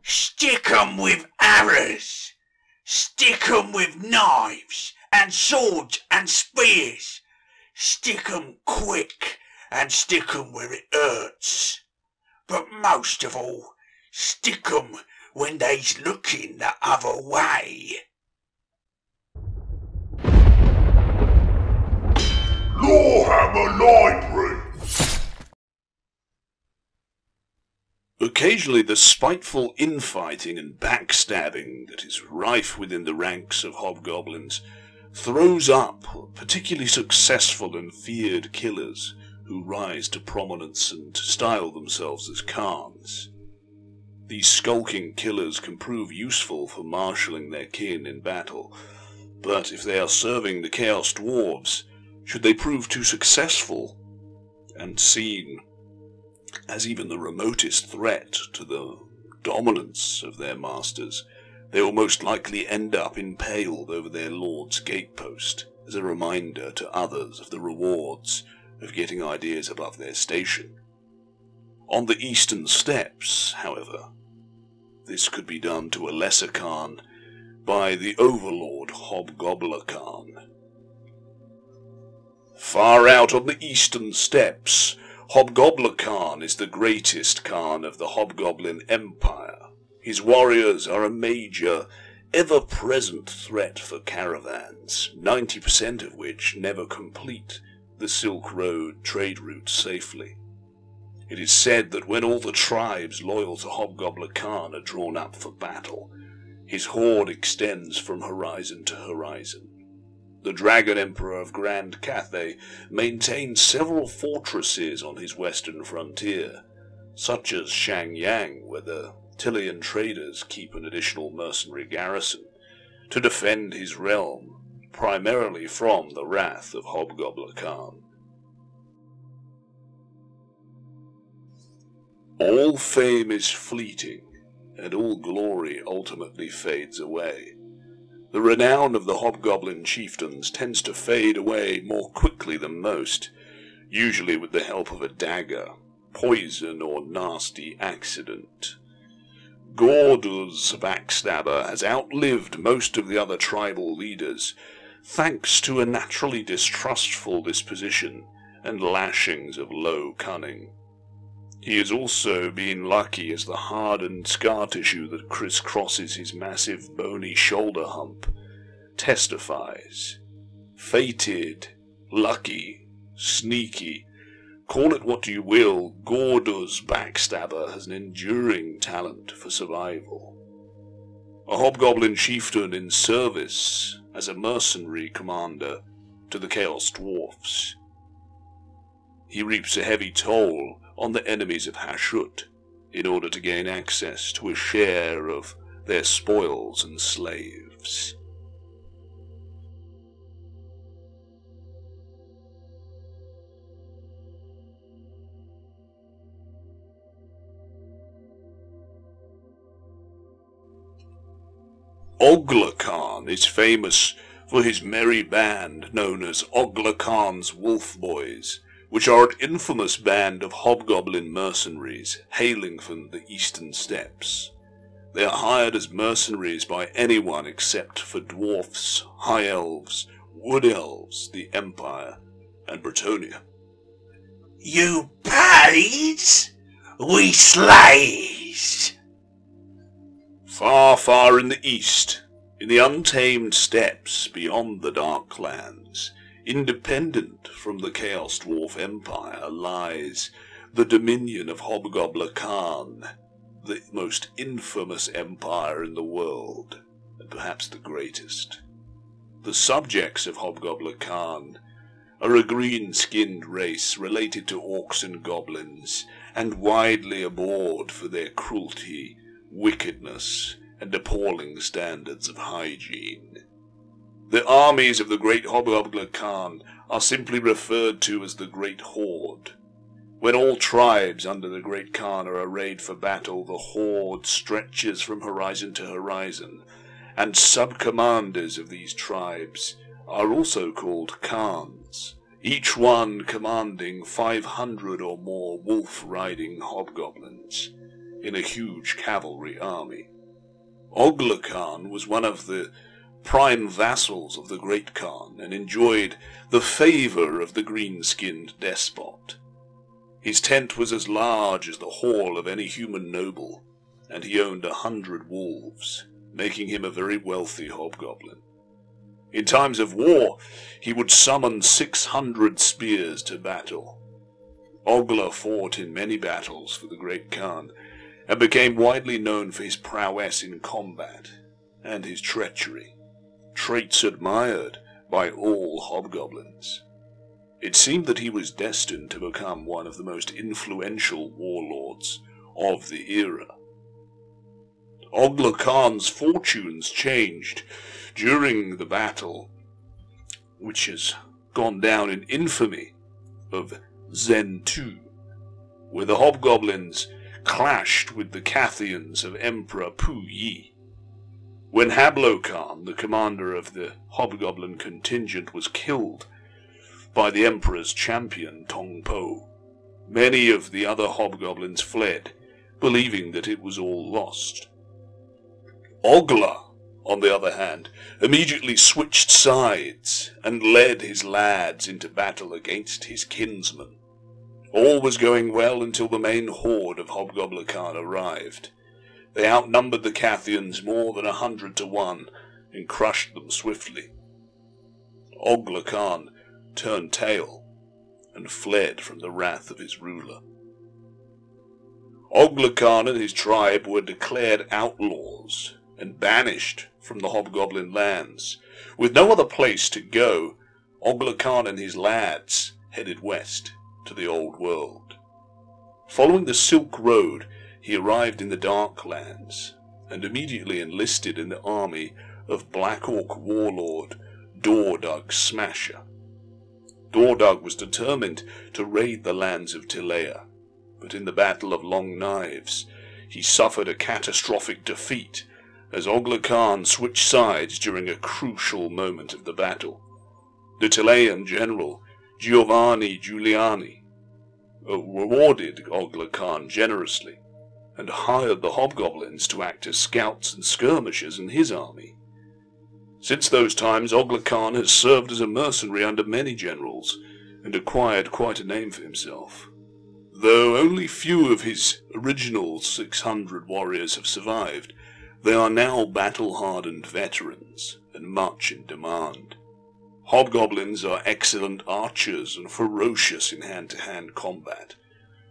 Stick 'em with arrows. Stick 'em with knives and swords and spears. Stick 'em quick and stick 'em where it hurts. But most of all, stick 'em when they's looking the other way. Lorehammer Library. Occasionally the spiteful infighting and backstabbing that is rife within the ranks of hobgoblins throws up particularly successful and feared killers who rise to prominence and style themselves as Khans. These skulking killers can prove useful for marshalling their kin in battle, but if they are serving the Chaos Dwarves, should they prove too successful and seen as even the remotest threat to the dominance of their masters, they will most likely end up impaled over their lord's gatepost as a reminder to others of the rewards of getting ideas above their station. On the eastern steppes, however, this could be done to a lesser Khan by the overlord Hobgobla-Khan. Far out on the eastern steppes, Hobgobla-Khan is the greatest Khan of the Hobgoblin Empire. His warriors are a major, ever-present threat for caravans, 90% of which never complete the Silk Road trade route safely. It is said that when all the tribes loyal to Hobgobla-Khan are drawn up for battle, his horde extends from horizon to horizon. The Dragon Emperor of Grand Cathay maintains several fortresses on his western frontier, such as Shangyang, where the Tilean traders keep an additional mercenary garrison, to defend his realm, primarily from the wrath of Hobgobla-Khan. All fame is fleeting, and all glory ultimately fades away. The renown of the Hobgoblin chieftains tends to fade away more quickly than most, usually with the help of a dagger, poison, or nasty accident. Gordo's backstabber has outlived most of the other tribal leaders, thanks to a naturally distrustful disposition and lashings of low cunning. He has also been lucky as the hardened scar tissue that crisscrosses his massive bony shoulder hump testifies. Fated, lucky, sneaky, call it what you will, Gordo's backstabber has an enduring talent for survival. A hobgoblin chieftain in service as a mercenary commander to the Chaos Dwarfs. He reaps a heavy toll on the enemies of Hashut in order to gain access to a share of their spoils and slaves. Olakhan is famous for his merry band known as Olakhan's Wolf Boys, which are an infamous band of hobgoblin mercenaries hailing from the eastern steppes. They are hired as mercenaries by anyone except for dwarfs, high elves, wood elves, the Empire, and Bretonnia. You pays, we slays. Far, far in the east, in the untamed steppes beyond the Darklands, independent from the Chaos Dwarf Empire, lies the dominion of Hobgobla-Khan, the most infamous empire in the world, and perhaps the greatest. The subjects of Hobgobla-Khan are a green-skinned race related to orcs and goblins, and widely abhorred for their cruelty, wickedness, and appalling standards of hygiene. The armies of the great Hobgobla-Khan are simply referred to as the Great Horde. When all tribes under the Great Khan are arrayed for battle, the Horde stretches from horizon to horizon, and sub-commanders of these tribes are also called Khans, each one commanding 500 or more wolf-riding hobgoblins. in a huge cavalry army. Olakhan was one of the prime vassals of the Great Khan and enjoyed the favour of the green-skinned despot. His tent was as large as the hall of any human noble, and he owned 100 wolves, making him a very wealthy hobgoblin. In times of war, he would summon 600 spears to battle. Ogla fought in many battles for the Great Khan, and became widely known for his prowess in combat and his treachery, traits admired by all hobgoblins. It seemed that he was destined to become one of the most influential warlords of the era. Olakhan's fortunes changed during the battle, which has gone down in infamy, of Zen II, where the hobgoblins clashed with the Cathayans of Emperor Pu Yi. When Hobgobla-Khan, the commander of the hobgoblin contingent, was killed by the emperor's champion Tong Po, many of the other hobgoblins fled, believing that it was all lost. Ogla, on the other hand, immediately switched sides and led his lads into battle against his kinsmen. All was going well until the main horde of Hobgobla-Khan arrived. They outnumbered the Cathayans more than 100 to 1 and crushed them swiftly. Olakhan turned tail and fled from the wrath of his ruler. Olakhan and his tribe were declared outlaws and banished from the hobgoblin lands. With no other place to go, Olakhan and his lads headed west to the old world. Following the Silk Road, he arrived in the Dark Lands and immediately enlisted in the army of Black Orc warlord Dordug Smasher. Dordug was determined to raid the lands of Tilea, but in the Battle of Long Knives he suffered a catastrophic defeat as Olakhan switched sides during a crucial moment of the battle. The Tilean general Giovanni Giuliani rewarded Olakhan generously and hired the hobgoblins to act as scouts and skirmishers in his army. Since those times, Olakhan has served as a mercenary under many generals and acquired quite a name for himself. Though only few of his original 600 warriors have survived, they are now battle-hardened veterans and much in demand. Hobgoblins are excellent archers and ferocious in hand-to-hand combat,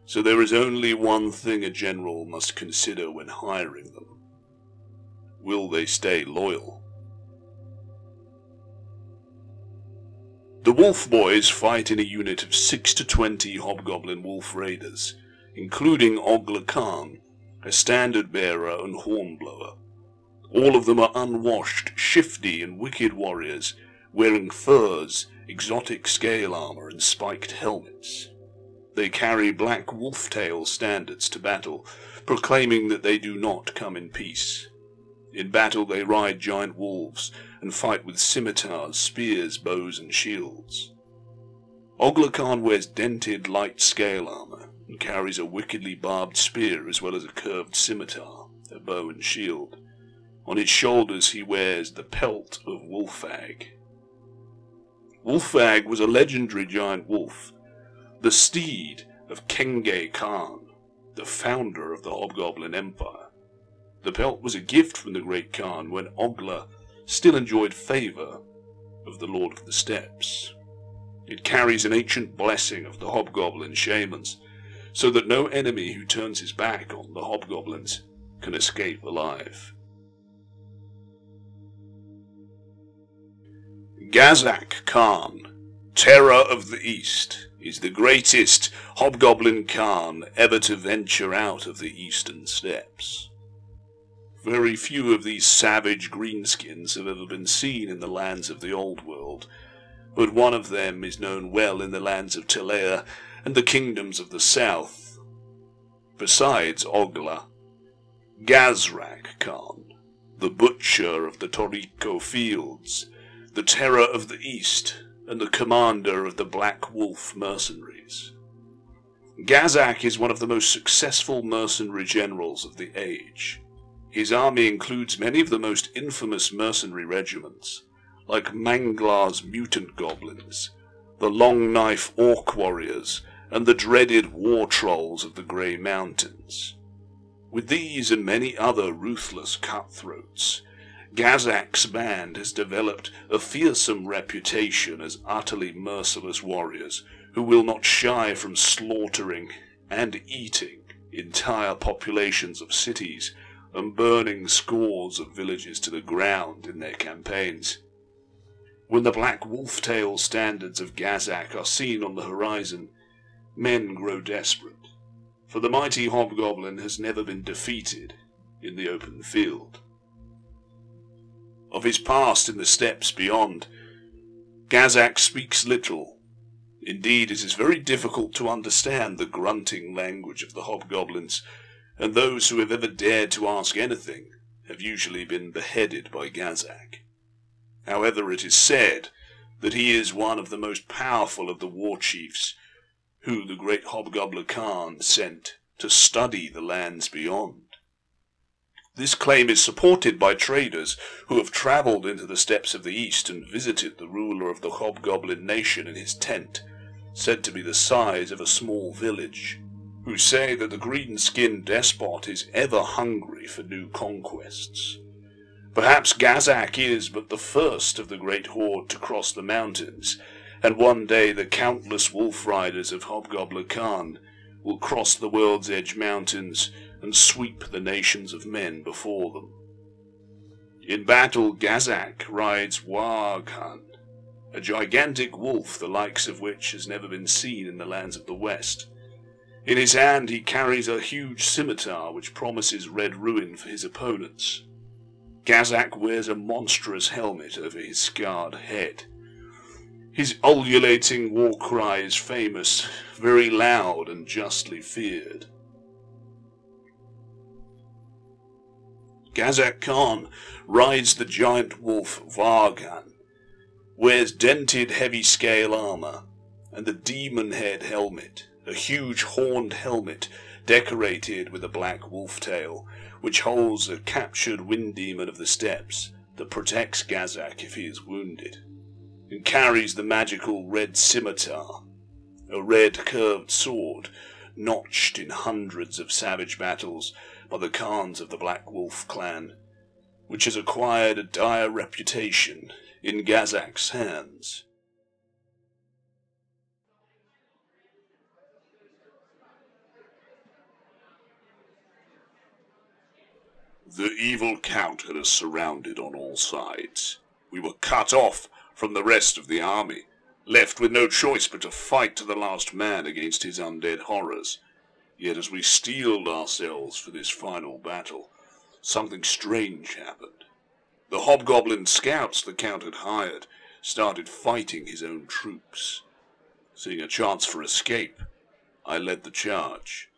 so there is only one thing a general must consider when hiring them. Will they stay loyal? The Wolf Boys fight in a unit of 6 to 20 hobgoblin wolf raiders, including Olakhan, a standard-bearer and hornblower. All of them are unwashed, shifty and wicked warriors, wearing furs, exotic scale armor, and spiked helmets. They carry black wolf-tail standards to battle, proclaiming that they do not come in peace. In battle they ride giant wolves and fight with scimitars, spears, bows, and shields. Olakhan wears dented light scale armor and carries a wickedly barbed spear as well as a curved scimitar, a bow and shield. On his shoulders he wears the pelt of Wolfag. Wolfag was a legendary giant wolf, the steed of Kenge Khan, the founder of the Hobgoblin Empire. The pelt was a gift from the Great Khan when Ogla still enjoyed favour of the Lord of the Steppes. It carries an ancient blessing of the Hobgoblin shamans, so that no enemy who turns his back on the Hobgoblins can escape alive. Gazak Khan, Terror of the East, is the greatest Hobgoblin Khan ever to venture out of the eastern steppes. Very few of these savage greenskins have ever been seen in the lands of the Old World, but one of them is known well in the lands of Tilea and the kingdoms of the south. Besides Ogla, Gazrak Khan, the butcher of the Toriko fields, the terror of the East, and the commander of the Black Wolf mercenaries. Gazak is one of the most successful mercenary generals of the age. His army includes many of the most infamous mercenary regiments, like Manglar's mutant goblins, the Long Knife orc warriors, and the dreaded war trolls of the Grey Mountains. With these and many other ruthless cutthroats, Gazak's band has developed a fearsome reputation as utterly merciless warriors who will not shy from slaughtering and eating entire populations of cities and burning scores of villages to the ground in their campaigns. When the black wolf-tail standards of Gazak are seen on the horizon, men grow desperate, for the mighty hobgoblin has never been defeated in the open field. Of his past in the steppes beyond, Gazak speaks little. Indeed, it is very difficult to understand the grunting language of the hobgoblins, and those who have ever dared to ask anything have usually been beheaded by Gazak. However, it is said that he is one of the most powerful of the war chiefs who the great Hobgobla-Khan sent to study the lands beyond. This claim is supported by traders who have travelled into the steppes of the east and visited the ruler of the Hobgoblin nation in his tent, said to be the size of a small village, who say that the green-skinned despot is ever hungry for new conquests. Perhaps Gazak is but the first of the great horde to cross the mountains, and one day the countless wolf riders of Hobgobla-Khan will cross the World's Edge mountains and sweep the nations of men before them. In battle, Gazak rides Olakhan, a gigantic wolf the likes of which has never been seen in the lands of the West. In his hand he carries a huge scimitar which promises red ruin for his opponents. Gazak wears a monstrous helmet over his scarred head. His ululating war cry is famous, very loud and justly feared. Gazak Khan rides the giant wolf Olakhan, wears dented heavy-scale armor, and the demon head helmet, a huge horned helmet decorated with a black wolf tail, which holds a captured wind demon of the steppes that protects Gazak if he is wounded, and carries the magical red scimitar, a red curved sword notched in hundreds of savage battles by the Khans of the Black Wolf clan, which has acquired a dire reputation in Gazak's hands. The evil count had us surrounded on all sides. We were cut off from the rest of the army, left with no choice but to fight to the last man against his undead horrors. Yet as we steeled ourselves for this final battle, something strange happened. The hobgoblin scouts the count had hired started fighting his own troops. Seeing a chance for escape, I led the charge.